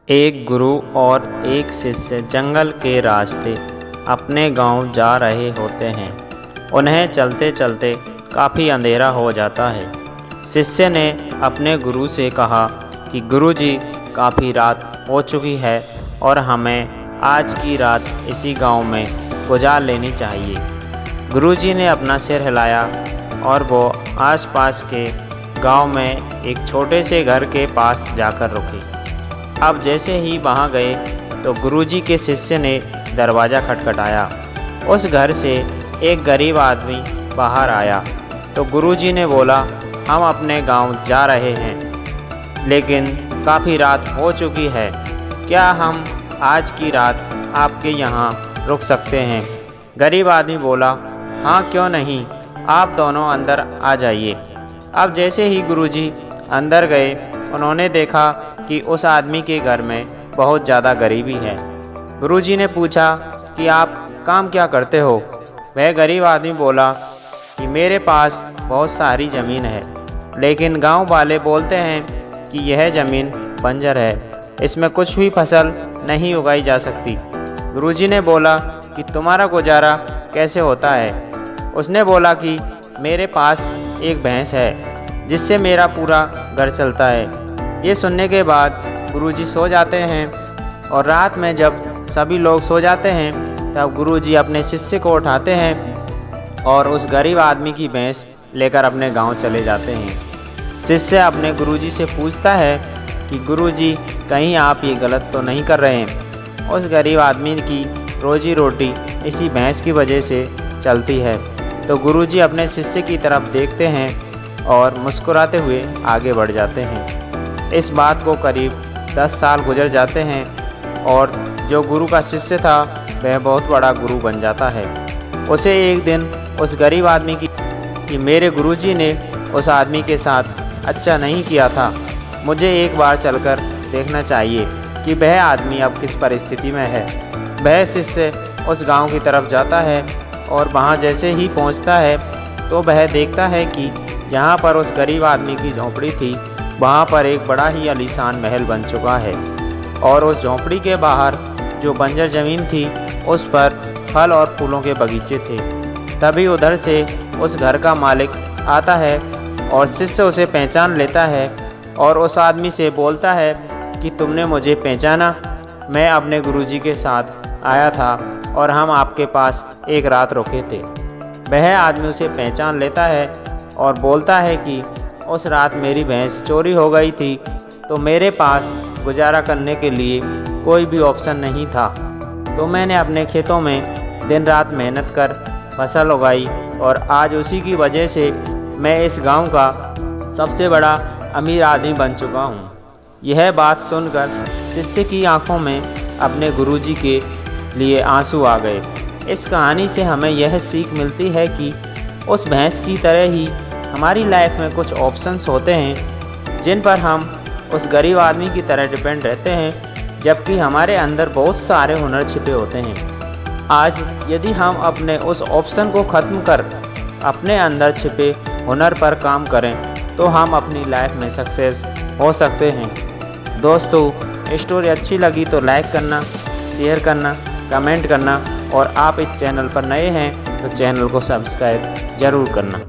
एक गुरु और एक शिष्य जंगल के रास्ते अपने गांव जा रहे होते हैं। उन्हें चलते चलते काफ़ी अंधेरा हो जाता है। शिष्य ने अपने गुरु से कहा कि गुरुजी, काफ़ी रात हो चुकी है और हमें आज की रात इसी गांव में गुजार लेनी चाहिए। गुरुजी ने अपना सिर हिलाया और वो आसपास के गांव में एक छोटे से घर के पास जाकर रुके। अब जैसे ही वहां गए तो गुरुजी के शिष्य ने दरवाज़ा खटखटाया। उस घर से एक गरीब आदमी बाहर आया तो गुरुजी ने बोला, हम अपने गांव जा रहे हैं लेकिन काफ़ी रात हो चुकी है, क्या हम आज की रात आपके यहाँ रुक सकते हैं? गरीब आदमी बोला, हाँ क्यों नहीं, आप दोनों अंदर आ जाइए। अब जैसे ही गुरुजी अंदर गए उन्होंने देखा कि उस आदमी के घर में बहुत ज़्यादा गरीबी है। गुरुजी ने पूछा कि आप काम क्या करते हो? वह गरीब आदमी बोला कि मेरे पास बहुत सारी ज़मीन है लेकिन गांव वाले बोलते हैं कि यह ज़मीन बंजर है, इसमें कुछ भी फसल नहीं उगाई जा सकती। गुरुजी ने बोला कि तुम्हारा गुजारा कैसे होता है? उसने बोला कि मेरे पास एक भैंस है जिससे मेरा पूरा घर चलता है। ये सुनने के बाद गुरुजी सो जाते हैं और रात में जब सभी लोग सो जाते हैं तब गुरुजी अपने शिष्य को उठाते हैं और उस गरीब आदमी की भैंस लेकर अपने गांव चले जाते हैं। शिष्य अपने गुरुजी से पूछता है कि गुरुजी, कहीं आप ये गलत तो नहीं कर रहे हैं? उस गरीब आदमी की रोजी रोटी इसी भैंस की वजह से चलती है। तो गुरुजी अपने शिष्य की तरफ देखते हैं और मुस्कुराते हुए आगे बढ़ जाते हैं। इस बात को करीब 10 साल गुजर जाते हैं और जो गुरु का शिष्य था वह बहुत बड़ा गुरु बन जाता है। उसे एक दिन उस गरीब आदमी की मेरे गुरुजी ने उस आदमी के साथ अच्छा नहीं किया था, मुझे एक बार चलकर देखना चाहिए कि वह आदमी अब किस परिस्थिति में है। वह शिष्य उस गांव की तरफ जाता है और वहां जैसे ही पहुंचता है तो वह देखता है कि यहाँ पर उस गरीब आदमी की झोंपड़ी थी, वहाँ पर एक बड़ा ही आलीशान महल बन चुका है और उस झोंपड़ी के बाहर जो बंजर ज़मीन थी उस पर फल और फूलों के बगीचे थे। तभी उधर से उस घर का मालिक आता है और शिष्य उसे पहचान लेता है और उस आदमी से बोलता है कि तुमने मुझे पहचाना? मैं अपने गुरुजी के साथ आया था और हम आपके पास एक रात रुके थे। वह आदमी उसे पहचान लेता है और बोलता है कि उस रात मेरी भैंस चोरी हो गई थी तो मेरे पास गुजारा करने के लिए कोई भी ऑप्शन नहीं था, तो मैंने अपने खेतों में दिन रात मेहनत कर फसल उगाई और आज उसी की वजह से मैं इस गांव का सबसे बड़ा अमीर आदमी बन चुका हूं। यह बात सुनकर शिष्य की आंखों में अपने गुरुजी के लिए आंसू आ गए। इस कहानी से हमें यह सीख मिलती है कि उस भैंस की तरह ही हमारी लाइफ में कुछ ऑप्शंस होते हैं जिन पर हम उस गरीब आदमी की तरह डिपेंड रहते हैं, जबकि हमारे अंदर बहुत सारे हुनर छिपे होते हैं। आज यदि हम अपने उस ऑप्शन को ख़त्म कर अपने अंदर छिपे हुनर पर काम करें तो हम अपनी लाइफ में सक्सेस हो सकते हैं। दोस्तों, स्टोरी अच्छी लगी तो लाइक करना, शेयर करना, कमेंट करना और आप इस चैनल पर नए हैं तो चैनल को सब्सक्राइब ज़रूर करना।